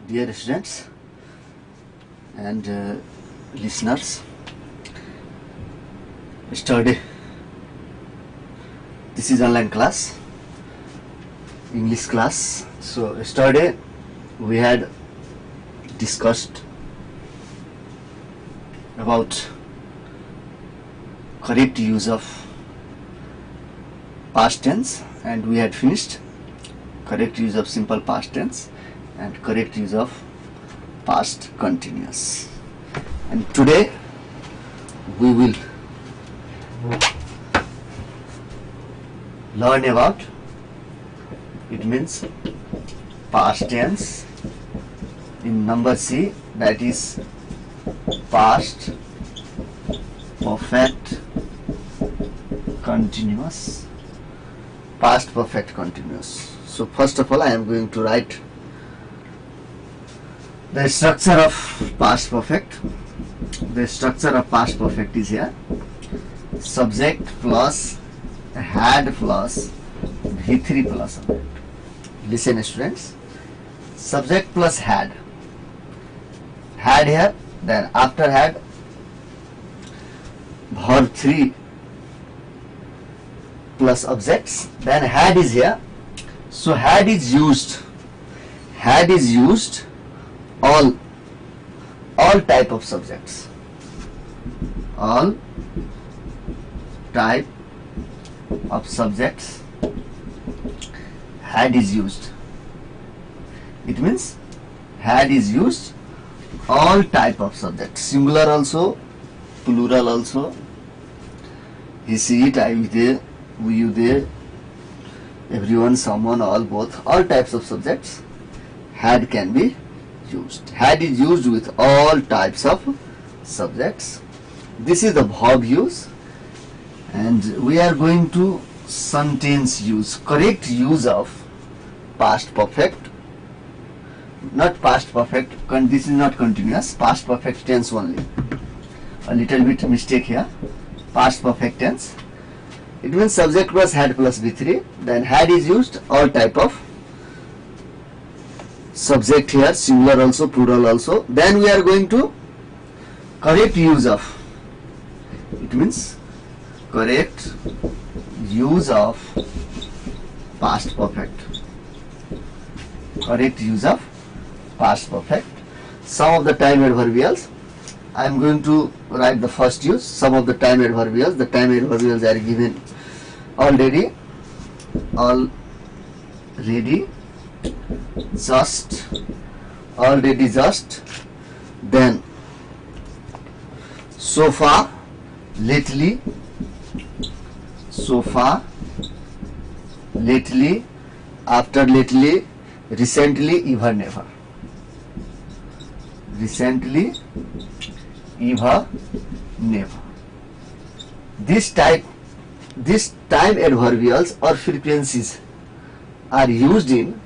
Dear students and listeners, yesterday this is online class, English class. So yesterday we had discussed about correct use of past tense, and we had finished correct use of simple past tense and correct use of past continuous. And today we will learn about, it means past tense in number C, that is past perfect continuous. Past perfect continuous. So first of all, I am going to write the structure of past perfect. The structure of past perfect is here: subject plus had plus V3 plus object. Listen students, subject plus had here, then after had verb 3 plus objects, then had is here. So had is used all type of subjects, all type of subjects had is used. It means had is used all type of subjects, singular also, plural also, he, she, it, I, we, they, we, you, they, everyone, someone, all, both, all types of subjects had can be used. Had is used with all types of subjects. This is the verb use, and we are going to sentence use, correct use of past perfect, not past perfect, this is not continuous, past perfect tense only. A little bit mistake here. Past perfect tense, it means subject plus had plus V3, then had is used all type of subject here, singular also, plural also. Then we are going to correct use of, it means correct use of past perfect, correct use of past perfect. Some of the time adverbials, I am going to write the first use. Some of the time adverbials, the time adverbials are given already, just, already, just, then so far, lately, so far, lately, after lately, recently, even, never. Recently, even, never. This time adverbials or frequencies are used in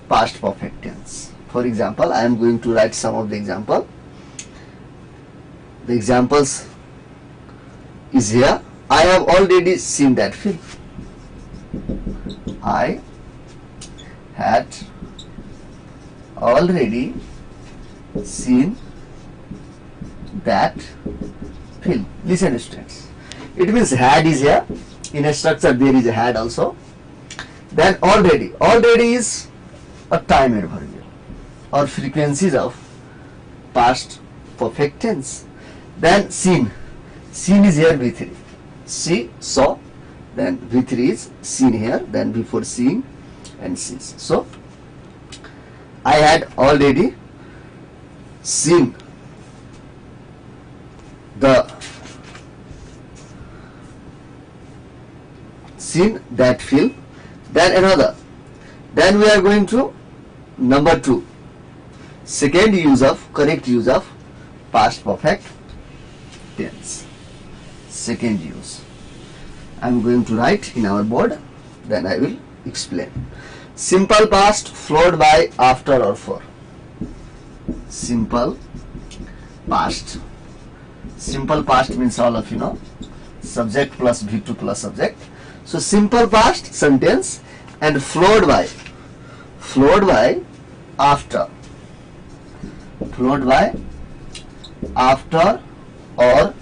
past perfect tense. For example, I am going to write some of the example. The examples is here. I have already seen that film. I had already seen that film. Listen students, it means had is here. In a structure there is a had also. Then already is a time adverbial or frequencies of past perfect tense. Then seen is here V3. See, saw, then V3 is seen here, then before seeing and sees. So I had already seen that film. Then another. Then we are going to number 2. Second use of, correct use of past perfect tense. Second use. I am going to write in our board, then I will explain. Simple past followed by after or for. Simple past. Simple past means all of you know, subject plus V2 plus subject. So simple past sentence and followed by after. followed by after or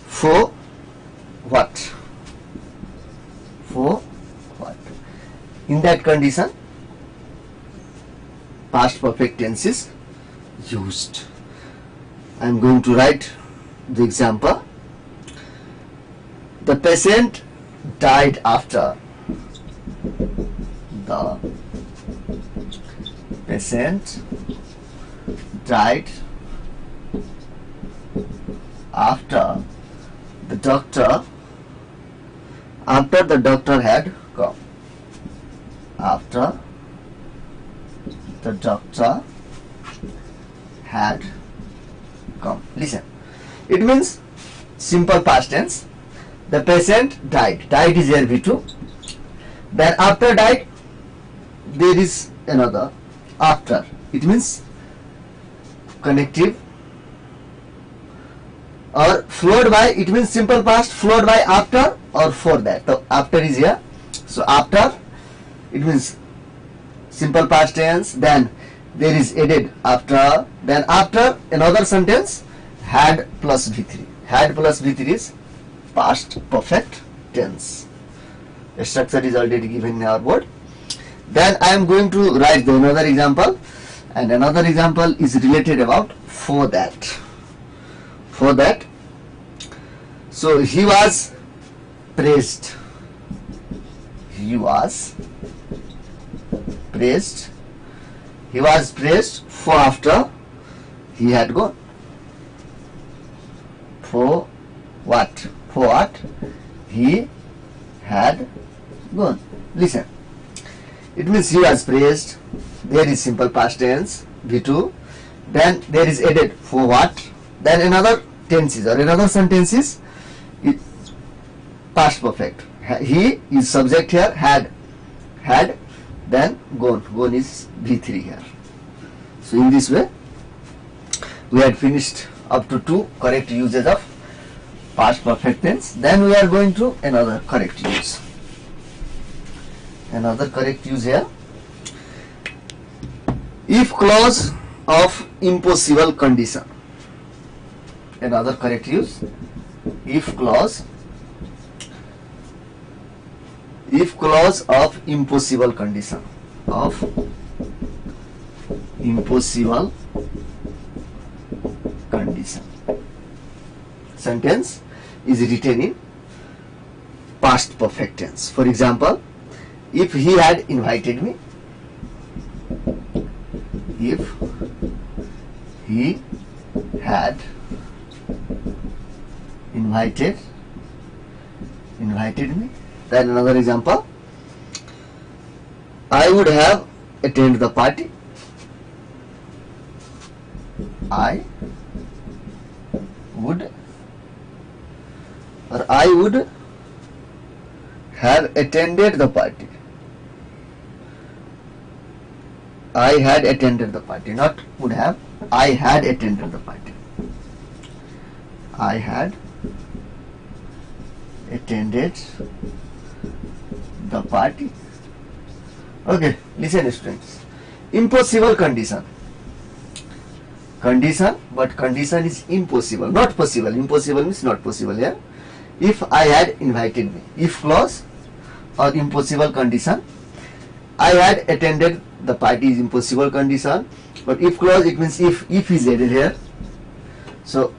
for what? For what? In that condition, past perfect tense is used. I am going to write the example. The patient died after. The patient died after the doctor had come. After the doctor had come. Listen, it means simple past tense. The patient died. Died is here V2. Then after died, there is another after. It means connective, or followed by, it means simple past followed by after or for that. So after is here. So after, it means simple past tense, then there is added after, then after another sentence, had plus V3. Had plus V3 is past perfect tense. The structure is already given in our board. Then I am going to write the another example, and another example is related about for that. For that, so he was praised. He was praised. He was praised for after he had gone. For what? For what? He had gone. Listen. It means he was praised. There is simple past tense V2. Then there is added for what. Then another tenses or another sentences is past perfect. He is subject here. Had. Then gone. Gone is V3 here. So in this way, we had finished up to 2 correct uses of past perfect tense. Then we are going to another correct use. Another correct use here. If clause of impossible condition. Another correct use. If clause of impossible condition. Of impossible condition. Sentence is written in past perfect tense. For example, if he had invited me. If he had invited me. Then another example. I would have attended the party. I would have attended the party. I had attended the party, not would have. I had attended the party. I had attended the party. Okay, listen students. Impossible condition. Condition, but condition is impossible, not possible. Impossible means not possible here. If I had invited me. If clause or impossible condition. I had attended the party is impossible condition, but if clause, it means if is added here. So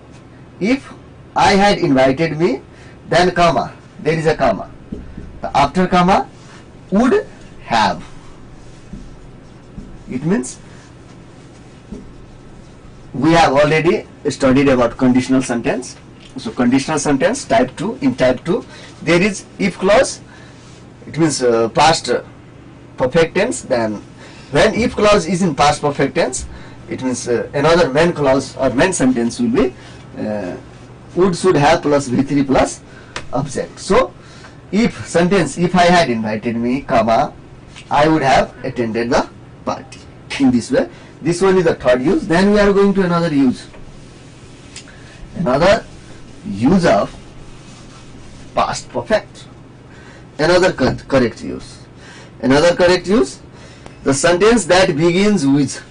if I had invited me, then comma, there is a comma. The after comma, would have. It means we have already studied about conditional sentence. So conditional sentence type 2, in type 2 there is if clause. It means past perfect tense. Then when if clause is in past perfect tense, it means another when clause or when sentence will be would, should have plus V3 plus object. So if sentence, if I had invited me, comma, I would have attended the party. In this way, this one is the third use. Then we are going to another use. Another use of past perfect. Another correct use. Another correct use. The sentence that begins with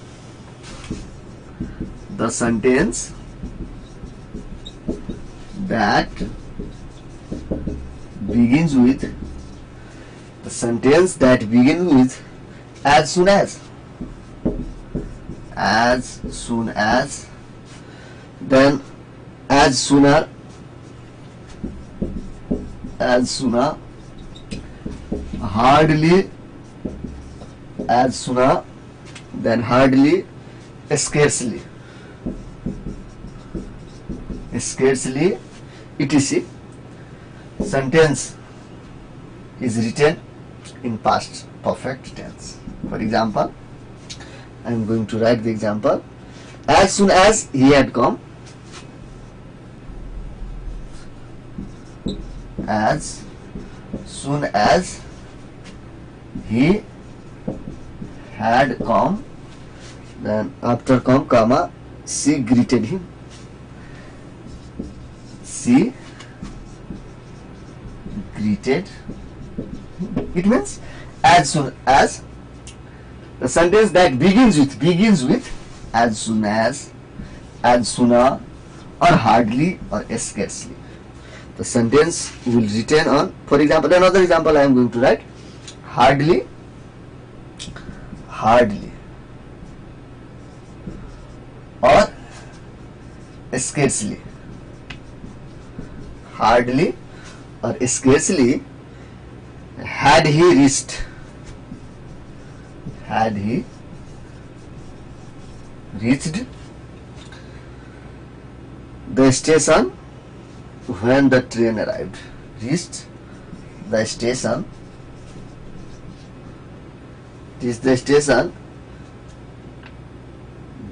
the sentence that begins with as soon as, then as sooner, hardly, as sooner, then hardly, scarcely, etc. Sentence is written in past perfect tense. For example, I am going to write the example. As soon as he had come, as soon as he had come, then after come, comma, she greeted him. She greeted him. It means as soon as. The sentence that begins with as soon as sooner, or hardly, or scarcely. The sentence will return on, for example, another example I am going to write, hardly, or scarcely. Hardly or scarcely had he reached, the station when the train arrived. Reached the station,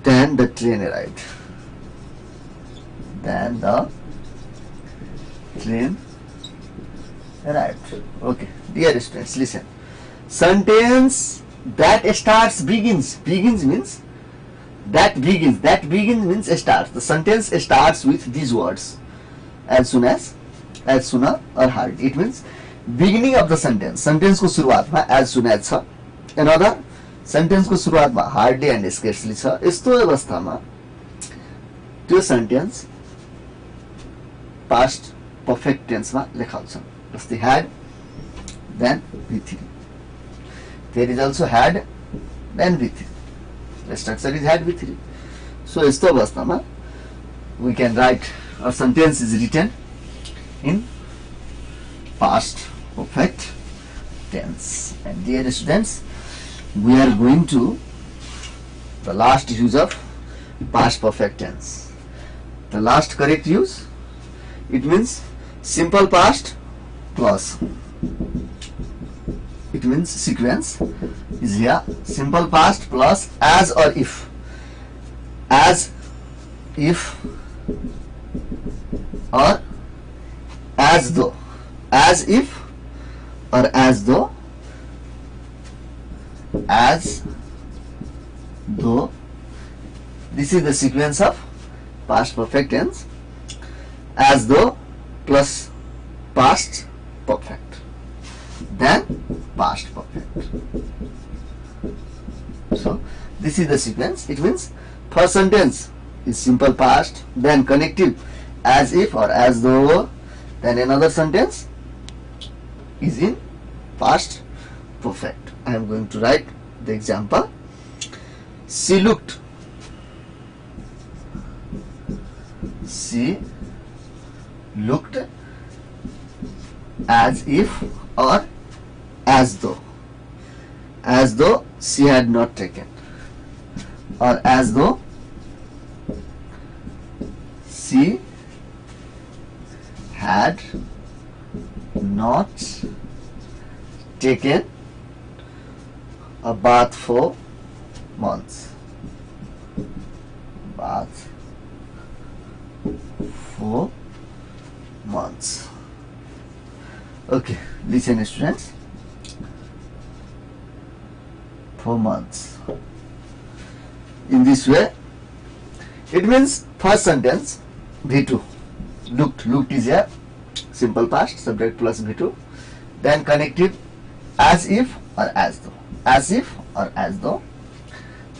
then the train arrived. Okay, dear students, listen. Sentence that starts begins means that begins means starts. The sentence starts with these words, as soon as sooner, or hardly. It means beginning of the sentence को सुरुवात में as soon as छ, another sentence को सुरुवात में hardly and scarcely छ. यस्तो अवस्थामा त्यो sentence past perfect tense मा लेखाउँछ. जस्तै had, then V3. There is also had, then V3. The structure is had V3. So यस्तो अवस्थामा we can write, our sentence is written in past perfect tense. And dear students, we are going to the last use of past perfect tense. The last correct use, it means simple past plus, it means sequence is here, simple past plus as or if. As if or as though. As if or as though. As though. This is the sequence of past perfect tense. As though plus past perfect, then past perfect. So this is the sequence. It means first sentence is simple past, then connective as if or as though, then another sentence is in past perfect. I am going to write the example. She looked as if or as though she had not taken, or as though she had not taken a bath for months. Bath for months. Okay, listen students. 4 months. In this way, it means first sentence V2. Looked is a simple past, subject plus V2. Then connective as if or as though. As if or as though.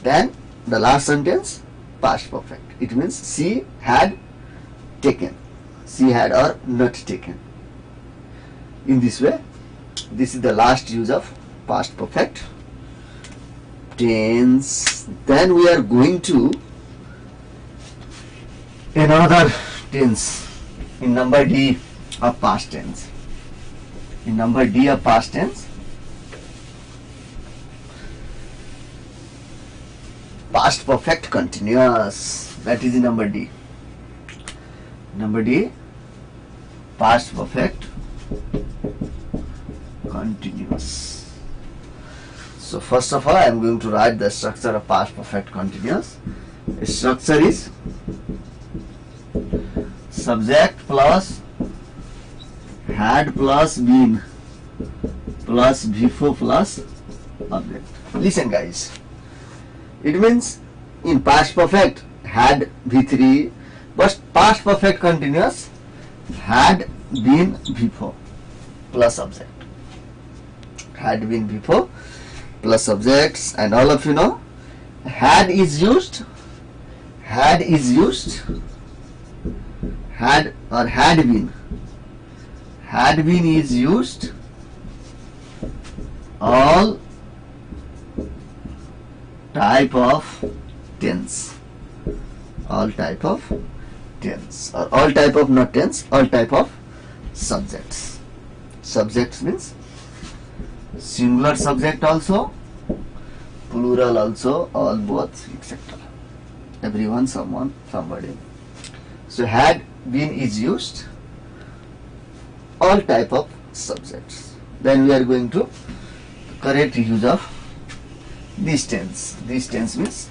Then the last sentence past perfect. It means she had taken, she had or not taken. In this way, this is the last use of past perfect tense. Then we are going to another tense in number D of past tense. In number D of past tense, past perfect continuous, that is in number D. Number D, past perfect continuous. So first of all, I am going to write the structure of past perfect continuous. The structure is subject plus had plus been plus before plus object. Listen guys, it means in past perfect had V3, but past perfect continuous had been before plus object. Had been before plus subjects, and all of you know had is used, had is used, had or had been is used all type of tense, all type of tense, or all type of not tense, all type of subjects. Subjects means singular subject also, plural also, all, both, etc. Everyone, someone, somebody. So had been is used all type of subjects. Then we are going to correct use of this tense. This tense means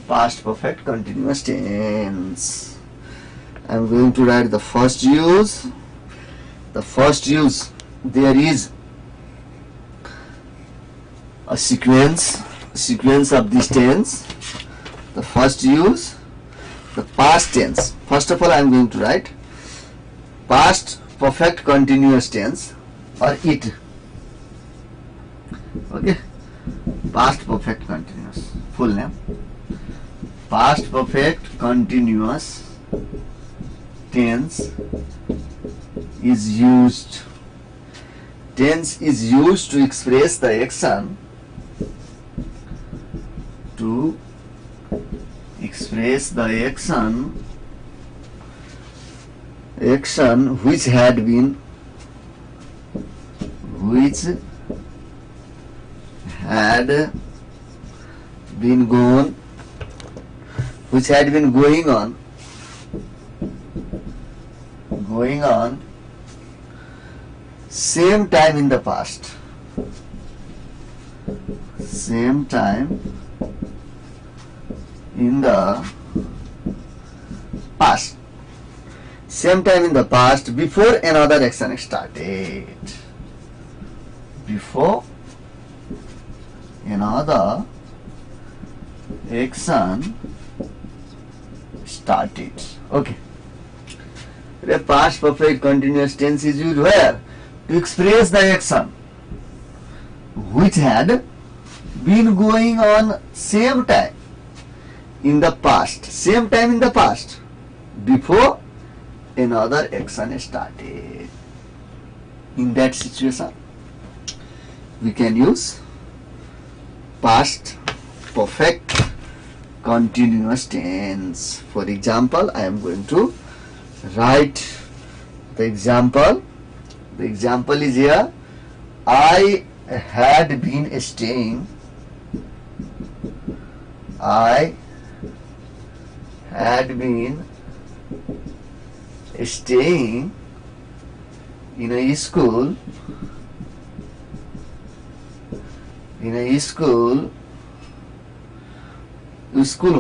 past perfect continuous tense. I am going to write the first use. The first use, there is a sequence of this tense. The first use, the past tense. First of all, I am going to write past perfect continuous tense, or it. Okay, past perfect continuous, full name. Past perfect continuous tense is used. Tense is used to express the action, to express the action which had been going on same time in the past. Same time in the past. Same time in the past before another action started. Before another action started. Okay. The past perfect continuous tense is used where? To express the action which had been going on same time in the past. Same time in the past before another action started. In that situation, we can use past perfect continuous tense. For example, I am going to write the example. The example is here. I had been staying. I had been staying in a school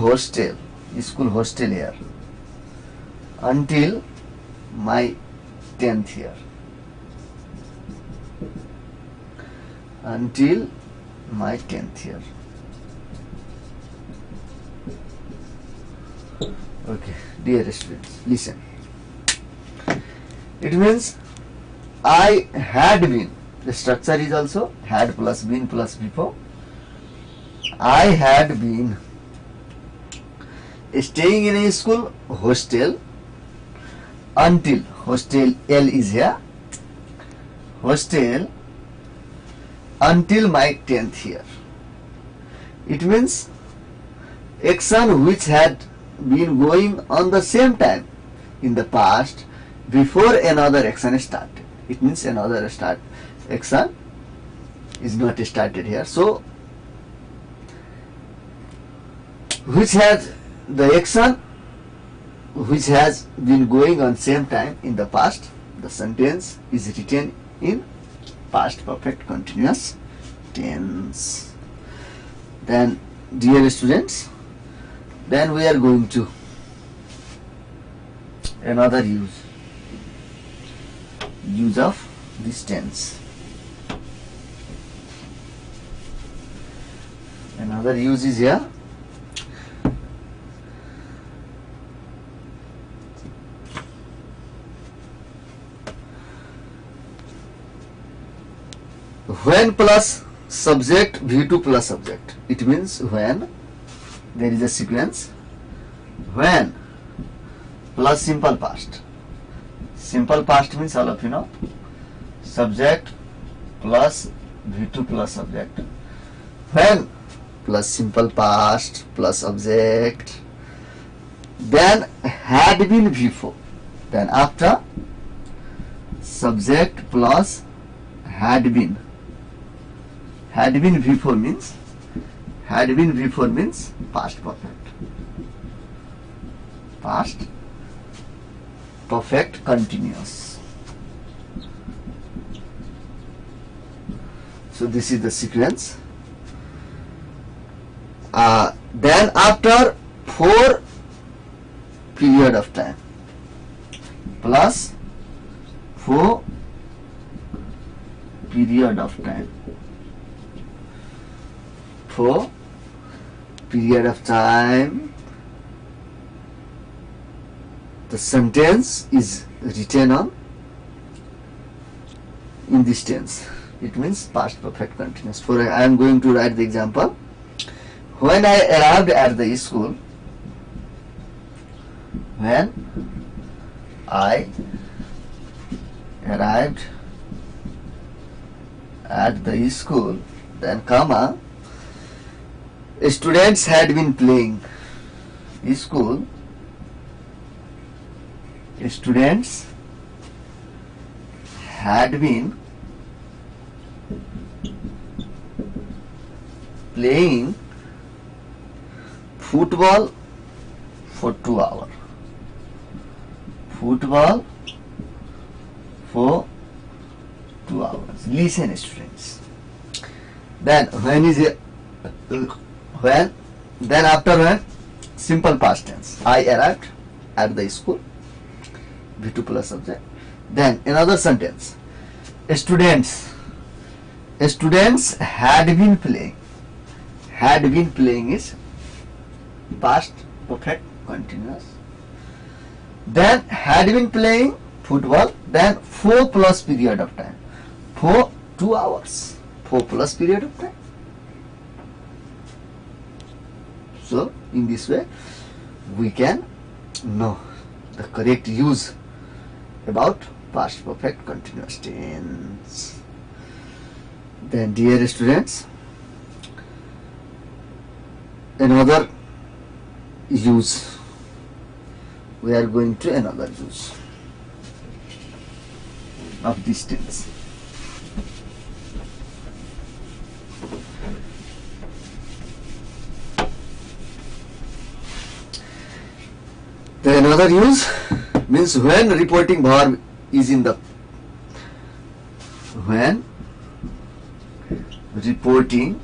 hostel here until my 10th year. Until my 10th year. Okay, dear students, listen. It means I had been. The structure is also had plus been plus before. I had been staying in a school, hostel, until, hostel L is here, hostel until my 10th year. It means action which had been going on the same time in the past before another action started. It means another action is not started here. So which has the action which has been going on same time in the past, the sentence is written in past perfect continuous tense. Then dear students, then we are going to another use of this tense. Another use is here. When plus subject V2 plus subject. It means when there is a sequence, when plus simple past. Simple past means all of you know, subject plus V2 plus subject. When plus simple past plus object, then had been before, then after subject plus had been. Had been before means past perfect. Past perfect continuous. So this is the sequence. Then after 4 period of time plus 4 period of time. 4 period of time, the sentence is written on in this tense. It means past perfect continuous. For I am going to write the example. When I arrived at the school, when I arrived at the school, then comma, students had been playing. School, students had been playing football for 2 hours. Football for 2 hours. Listen, students. Then when is it? When? Then after when? Simple past tense. I arrived at the school. V2 plus subject. Then another sentence. Students had been playing. Had been playing is past perfect continuous. Then had been playing football. Then 4 plus period of time. 4 2 hours. 4 plus period of time. So in this way we can know the correct use about past perfect continuous tense. Then dear students, another use, we are going to another use of this tense. The another use means when reporting verb is in the, when reporting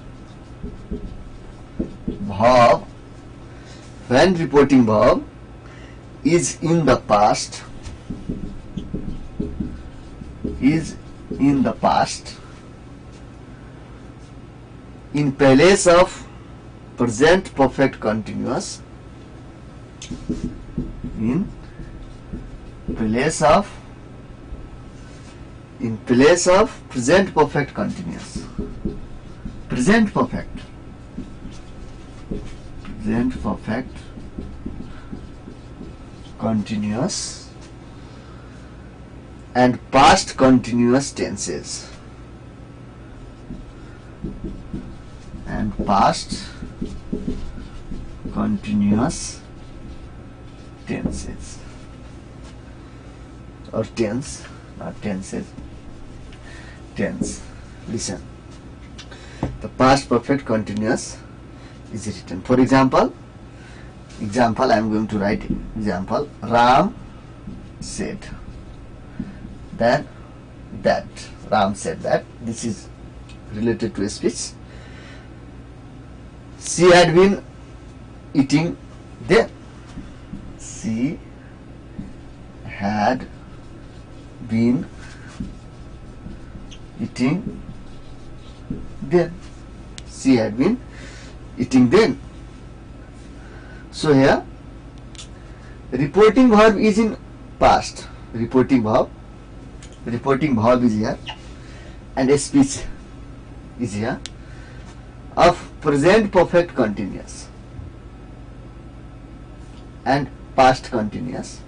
verb, when reporting verb is in the past, is in the past, in place of present perfect continuous, in place of present perfect continuous, present perfect continuous and past continuous tenses. And past continuous tenses, or tense, not tenses, tense. Listen, the past perfect continuous is written. For example, I am going to write example. Ram said. Then that Ram said that. This is related to a speech. She had been eating then. She had been eating then. She had been eating then. So here reporting verb is in past. Reporting verb is here, and a speech is here of present perfect continuous and past continuous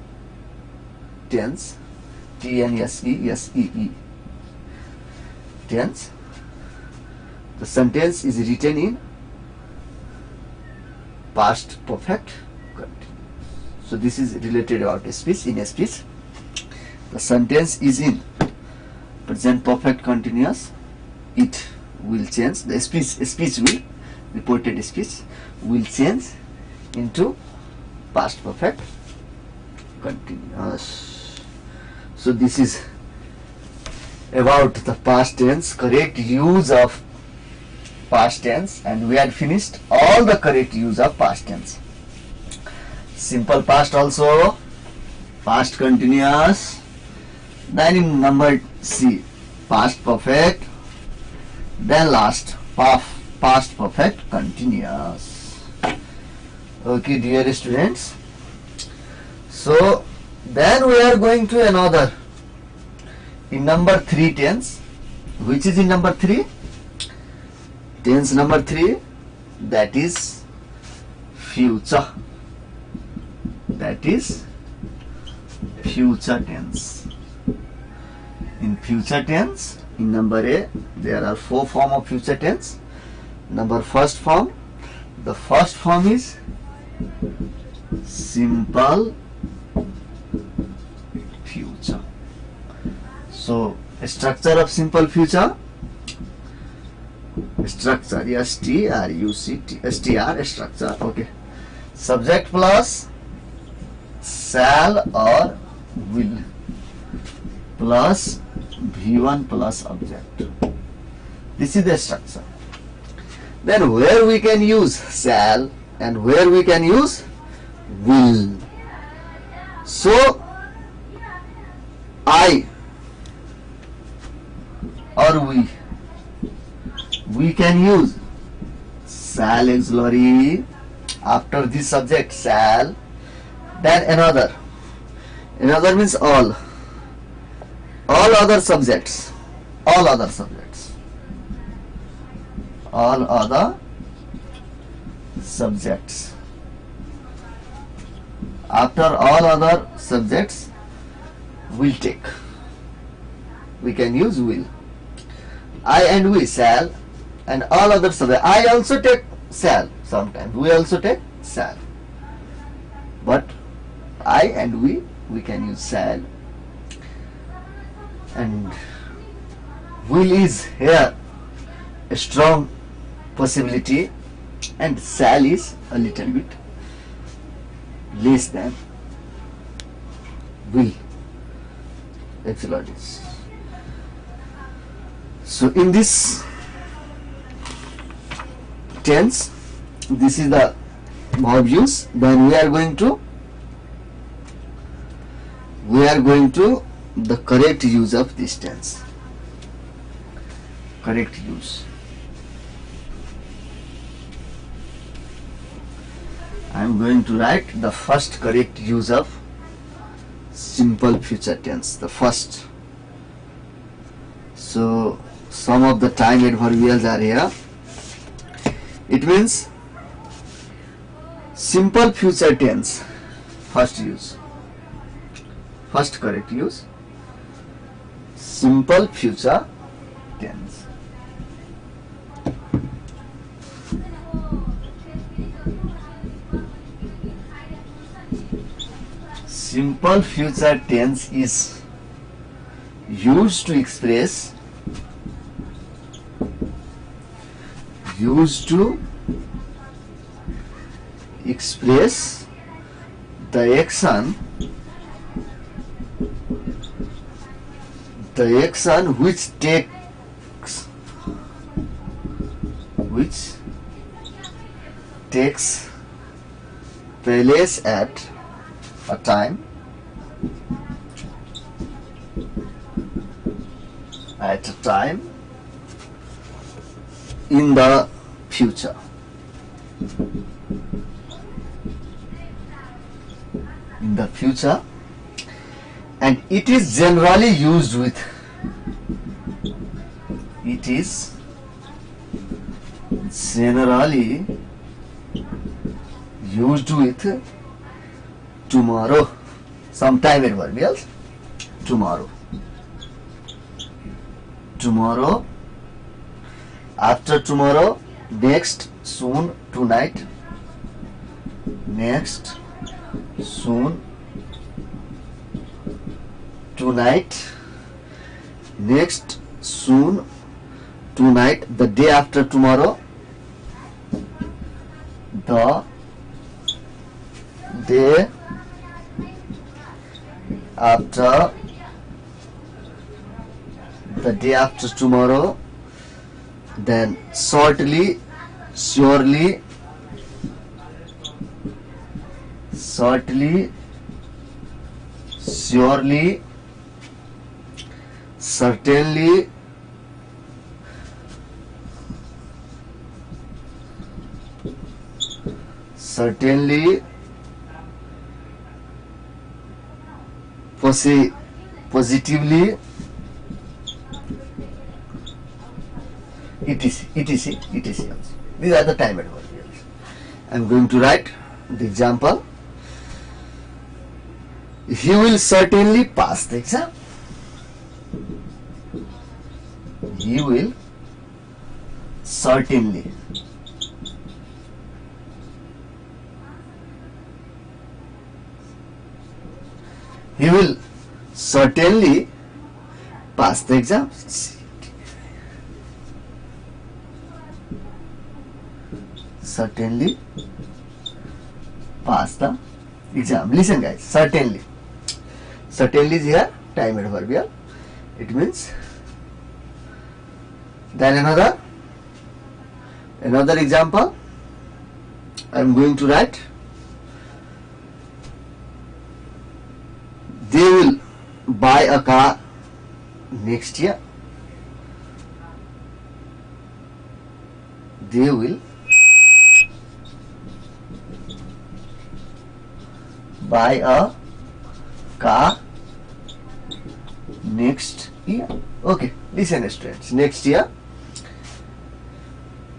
tense, TNSE tense. The sentence is written in past perfect continuous. So this is related about a speech. In a speech, the sentence is in present perfect continuous. It will change. The speech will, reported speech will change into past perfect continuous. So this is about the past tense, correct use of past tense, and we had finished all the correct use of past tense. Simple past also, past continuous, then in number C, past perfect, then last past perfect continuous. Okay, dear students. So then we are going to another, in number 3 tense. Which is in number 3? Tense number 3, that is future. That is future tense. In future tense, in number A, there are 4 forms of future tense. Number first form, the first form is simple future. So structure of simple future, structure, STR, structure. Okay, subject plus shall or will plus V1 plus object. This is the structure. Then where we can use shall and where we can use will. So I or we can use shall auxiliary after this subject shall, then another means all other subjects, all other subjects after all other subjects will take, we can use will. I and we shall, and all other subjects. I also take shall sometimes, we also take shall, but I and we can use shall, and will is here a strong possibility, and shall is a little bit less than will. Excellent. So in this tense, this is the verb use. Then we are going to the correct use of this tense. Correct use. I am going to write the first correct use of simple future tense. The first. So some of the time adverbials are here. It means simple future tense. First use. first correct use, simple future tense. Simple future tense is used to express the action which takes place at a time in the future. And it is generally used with tomorrow, sometime adverbials, tomorrow, after tomorrow, next, soon, tonight, next, soon, tonight, next, soon, tonight, the day after tomorrow, the day after tomorrow, then shortly, surely, certainly, positively, etc. also. These are the time adverbials. I am going to write the example. He will certainly pass the exam. He will certainly pass the exam. Certainly pass the exam. Listen guys, certainly is here time adverbial. It means. Then another example I am going to write. They will buy a car next year. They will buy a car next year. Okay, listen students. Next year,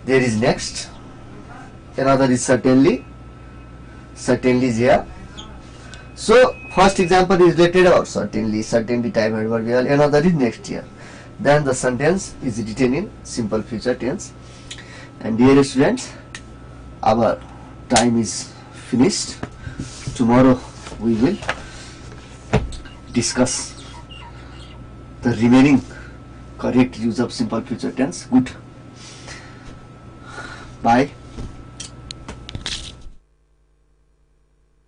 there is next. Another is certainly. Certainly is here. So first example is related about certainly time adverbial. Another is next year. Then the sentence is written in simple future tense. And dear students, our time is finished. Tomorrow we will discuss the remaining correct use of simple future tense. Good. Bye.